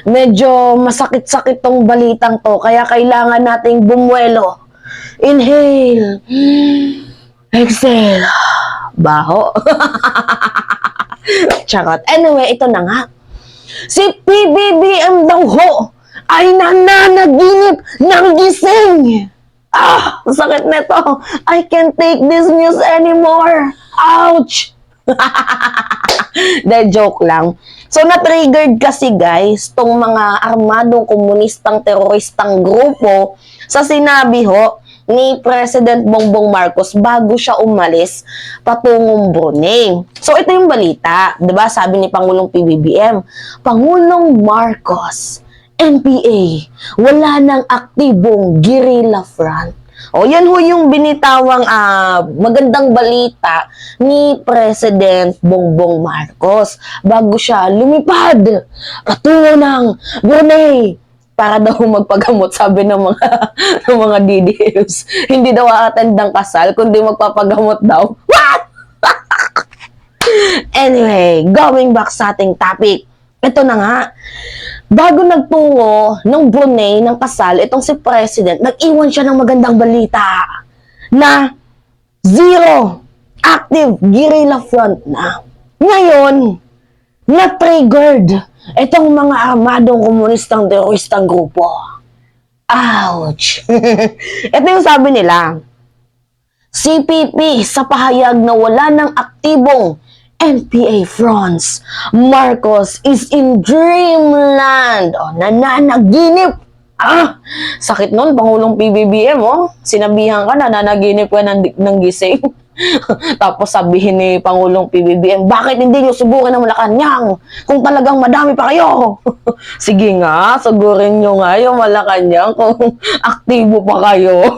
medyo masakit-sakit tong balitang to, kaya kailangan nating bumuelo. Inhale. Exhale. Baho. Charot. Anyway, ito na nga. Si PBBM daw ho ay nananaginip ng gising. Sakit nito. I can't take this news anymore. Ouch! De joke lang. So, na-triggered kasi guys, tong mga armadong komunistang teroristang grupo sa sinabi ho ni President Bongbong Marcos bago siya umalis patungong Brunei. So, ito yung balita. Diba? Sabi ni Pangulong PBBM, Pangulong Marcos, NPA, wala nang aktibong guerrilla front. O, yan ho yung binitawang magandang balita ni President Bongbong Marcos bago siya lumipad patungo ng Brunei para daw magpagamot, sabi ng mga DDS. Hindi daw a-attend ng kasal, kundi magpapagamot daw. What? Anyway, going back sa ating topic. Ito na nga. Bago nagtungo ng Brunei ng kasal, itong si President, nag-iwan siya ng magandang balita na zero active guerrilla front na. Ngayon, na-triggered itong mga armadong komunistang teroristang grupo. Ouch! Ito yung sabi nila, CPP sa pahayag na wala ng aktibong NPA fronts. Marcos is in dreamland. Nananaginip. Sakit nun, Pangulong PBBM, Sinabihan ka, nananaginip ka ng gising. Tapos sabihin ni Pangulong PBBM, bakit hindi nyo subukan ng Malacanang kung talagang madami pa kayo? Sige nga, sugurin nyo nga yung Malacanang kung aktibo pa kayo.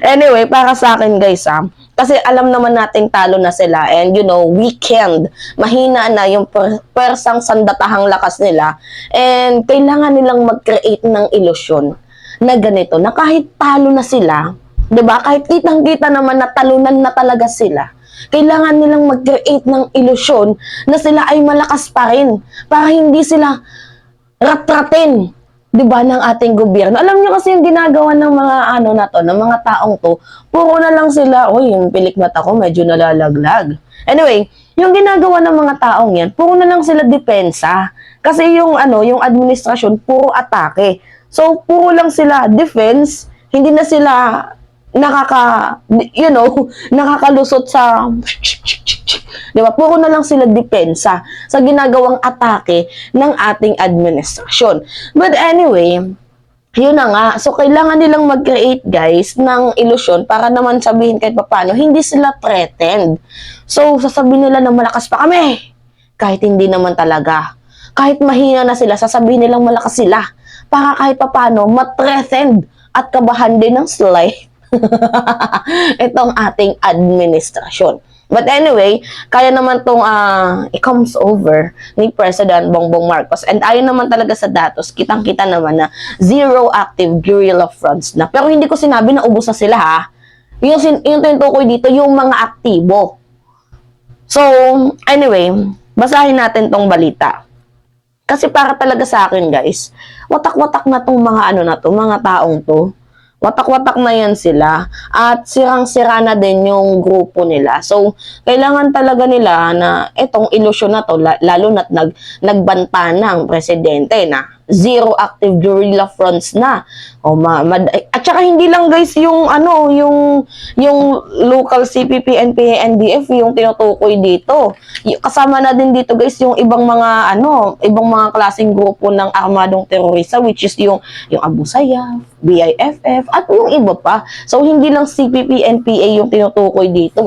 Anyway, para sa akin guys, kasi alam naman nating talo na sila and weekend, mahina na yung persang sandatahang lakas nila and kailangan nilang mag-create ng ilusyon na ganito, na kahit talo na sila, 'di ba? Kahit kitang-kita naman na talunan na talaga sila, kailangan nilang mag-create ng ilusyon na sila ay malakas pa rin para hindi sila ratratin, 'di ba, ng ating gobyerno. Alam niyo kasi yung ginagawa ng mga ng mga taong to, puro na lang sila, yung pilik mata ko medyo nalalaglag. Anyway, yung ginagawa ng mga taong yan, puro na lang sila depensa. Kasi yung administrasyon puro atake. So puro lang sila defense, hindi na sila nakakalusot sa di ba? Puro na lang sila depensa sa ginagawang atake ng ating administrasyon. But anyway, yun na nga. So, kailangan nilang mag-create, guys, ng ilusyon para naman sabihin kahit paano, hindi sila threatened. So, sasabihin nila na malakas pa kami. Kahit hindi naman talaga. Kahit mahina na sila, sasabihin nilang malakas sila. Para kahit paano, ma-threatened at kabahan din ng slide itong ating administrasyon. But anyway, kaya naman tong i-comes over ni President Bongbong Marcos. And ayon naman talaga sa datos, kitang-kita naman na zero active guerrilla fronts na. Pero hindi ko sinabi na ubos na sila Yung tinutukoy dito, yung mga aktibo. So, anyway, basahin natin tong balita. Kasi para talaga sa akin, guys, watak-watak na tong mga mga taong to. Watak-watak na yan sila at sirang-sira na din yung grupo nila. So, kailangan talaga nila na itong ilusyon na to, lalo na't nagbanta ng presidente na zero active guerrilla fronts na. At saka hindi lang guys yung local CPP, NPA, NDF yung tinutukoy dito. Kasama na din dito guys yung ibang mga klaseng grupo ng armadong terorista, which is yung Abu Sayyaf, BIFF, at yung iba pa. So, hindi lang CPP, NPA yung tinutukoy dito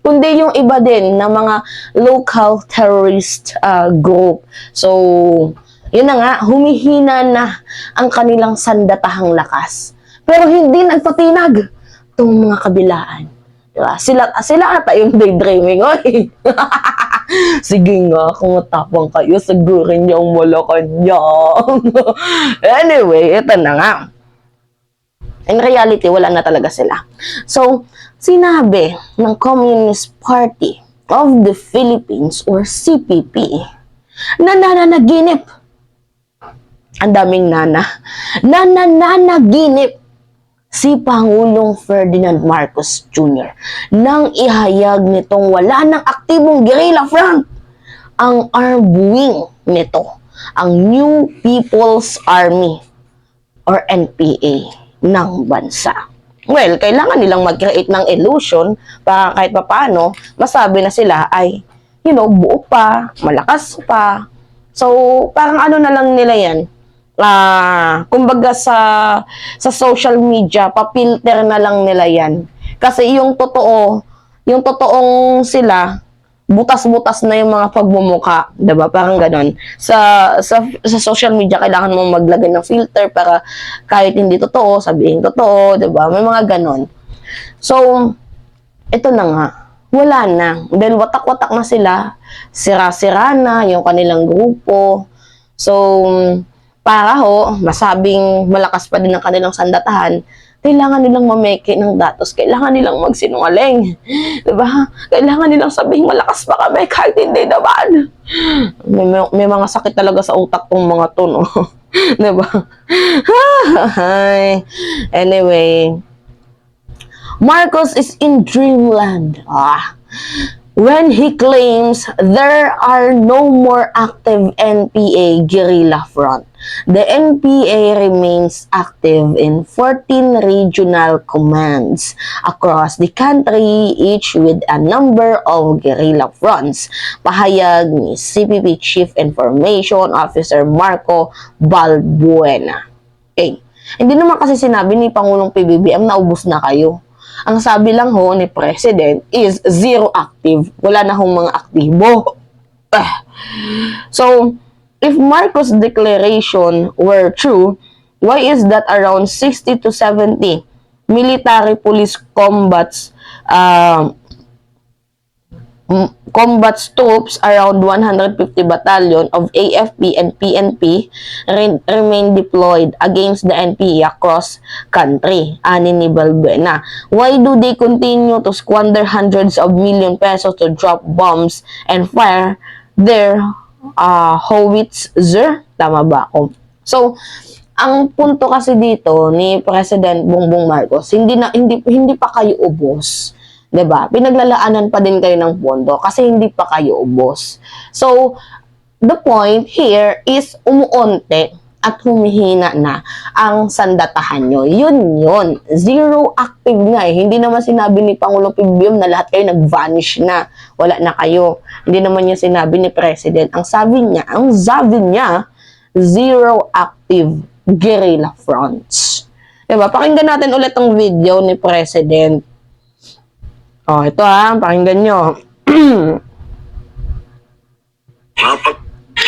kundi yung iba din na mga local terrorist group. So, yun na nga, humihina na ang kanilang sandatahang lakas. Pero hindi nagpatinag itong mga kabilaan. Diba? Sila ata yung daydreaming. Sige nga, kung matapang kayo, sigurin niyo ang Malacanang. Anyway, ito na nga. In reality, wala na talaga sila. So, sinabi ng Communist Party of the Philippines or CPP nananaginip. Ang daming nananaginip si Pangulong Ferdinand Marcos Jr. nang ihayag nitong wala ng aktibong guerrilla front ang armed wing nito, ang New People's Army or NPA ng bansa. Well, kailangan nilang mag-create ng illusion para kahit papaano masabi na sila ay, buo pa, malakas pa. So, parang ano na lang nila yan, kumbaga sa social media, papilter na lang nila yan. Kasi yung totoong sila, butas-butas na yung mga pagmumuka, 'di ba? Parang ganon. Sa social media kailangan mong maglagay ng filter para kahit hindi totoo, sabihin totoo, 'di ba? May mga ganon. So, ito na nga. Wala na. Dahil watak-watak na sila. Sira-sira na yung kanilang grupo. So, para masabing malakas pa din ang kanilang sandatahan, kailangan nilang mameke ng datos, kailangan nilang magsinungaling. Diba? Kailangan nilang sabihin malakas pa kami kahit hindi naman. May mga sakit talaga sa utak tong mga to, no? Diba? Anyway, Marcos is in dreamland. When he claims there are no more active NPA guerrilla front. The NPA remains active in 14 regional commands across the country, each with a number of guerrilla fronts. Pahayag ni CPP Chief Information Officer Marco Balbuena. Okay. Hindi naman kasi sinabi ni Pangulong PBBM na ubos na kayo. Ang sabi lang ni President is zero active. Wala na mga aktibo. So, if Marcos' declaration were true, why is that around 60 to 70 military police combats troops, around 150 battalion of AFP and PNP remain deployed against the NPA across country, ani ni Balbuena. Why do they continue to squander hundreds of million pesos to drop bombs and fire their howitzer? Tama ba ako? So, ang punto kasi dito ni President Bongbong Marcos, hindi pa kayo ubos. 'Di ba? Pinaglalaanan pa din kayo ng pondo kasi hindi pa kayo ubos. So, the point here is umuunti at humihina na ang sandatahan nyo. Yun. Zero active nga eh. Hindi naman sinabi ni Pangulong PBBM na lahat kayo nag-vanish na. Wala na kayo. Hindi naman yung sinabi ni President. Ang sabi niya, zero active guerrilla fronts. Diba? Pakinggan natin ulit ang video ni President. Ito pakinggan nyo.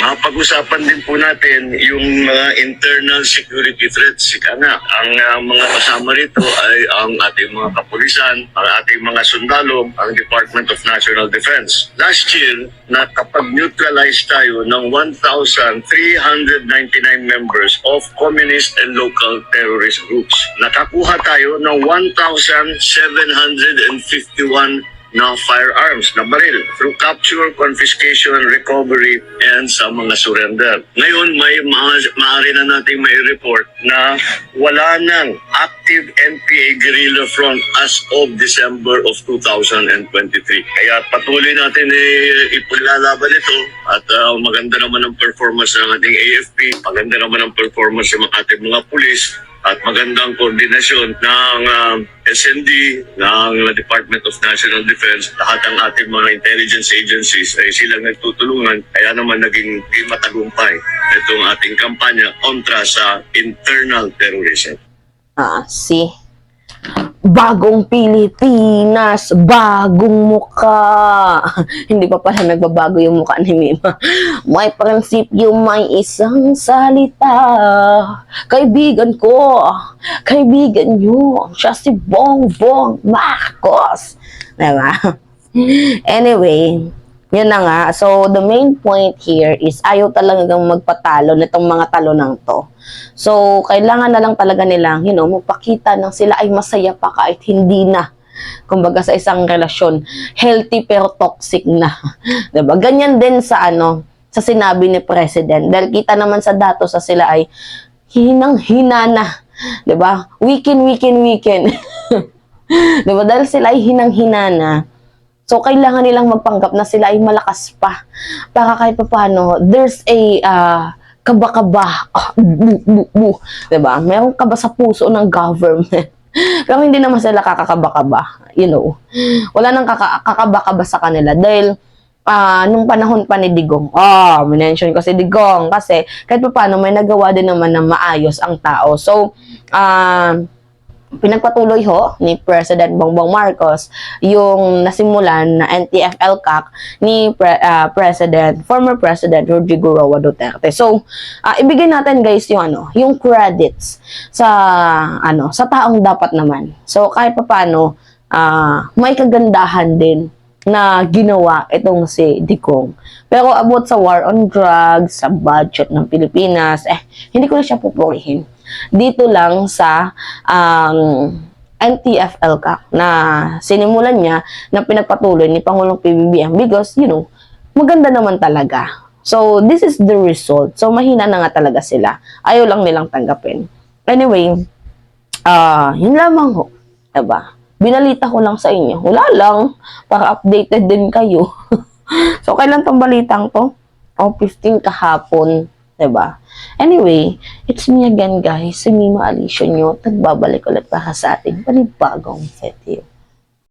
Mapag-usapan din po natin yung mga internal security threats. Ang mga kasama rito ay ang ating mga kapulisan, ang ating mga sundalo, ang Department of National Defense. Last year, nakapag-neutralize tayo ng 1,399 members of communist and local terrorist groups. Nakakuha tayo ng 1,751 na firearms, na baril, through capture, confiscation, recovery, and sa mga surrender. Ngayon, maaari na nating may report na wala nang active NPA guerrilla front as of December of 2023. Kaya patuloy natin ipilalaban ito at maganda naman ang performance ng ating AFP, maganda naman ang performance ng ating mga pulis, at magandang koordinasyon ng SND, ng Department of National Defense, lahat ng ating mga intelligence agencies ay silang nagtutulungan, kaya naman naging matagumpay itong ating kampanya kontra sa internal terrorism. See? Bagong Pilipinas, bagong muka. Hindi pa pala nagbabago yung muka ni Mima. May prinsipyo, may isang salita. Kaibigan ko, kaibigan nyo, siya si Bongbong Marcos. Diba? Anyway, yun na nga. So, the main point here is ayaw talagang magpatalo nitong mga talonang to. So, kailangan na lang talaga nilang, magpakita ng sila ay masaya pa kahit hindi na. Kumbaga sa isang relasyon, healthy pero toxic na. Diba? Ganyan din sa sa sinabi ni President. Dahil kita naman sa datos sa sila ay hinang-hina na. 'Di ba? Weekend. 'Di ba? Dahil sila ay hinang-hina na. So, kailangan nilang magpanggap na sila ay malakas pa. Para kahit paano, there's a kaba-kaba. Diba? Meron kaba sa puso ng government. Pero hindi naman sila kakakaba-kaba. You know. Wala nang kakaba-kaba sa kanila. Dahil, nung panahon pa ni Digong, minention ko si Digong kasi kahit paano may nagawa din naman na maayos ang tao. So, pinagpatuloy ni President Bongbong Marcos yung nasimulan na NTF-ELCAC ni former President Rodrigo Roa Duterte. So, ibigay natin guys yung credits sa taong dapat naman. So, kahit paano may kagandahan din na ginawa itong si Digong. Pero about sa war on drugs, sa budget ng Pilipinas, hindi ko na siya pupurihin. Dito lang sa NTF-ELCAC na sinimulan niya na pinagpatuloy ni Pangulong PBBM because, maganda naman talaga. So, this is the result. So, mahina na nga talaga sila. Ayaw lang nilang tanggapin. Anyway, yun lamang ho. Diba? Binalita ko lang sa inyo. Wala lang. Para updated din kayo. So, kailan tong balitang to? 15 kahapon. Diba? Anyway, it's me again guys, si Mima Alicia nyo, nagbabalik ulit para sa ating panibagong video.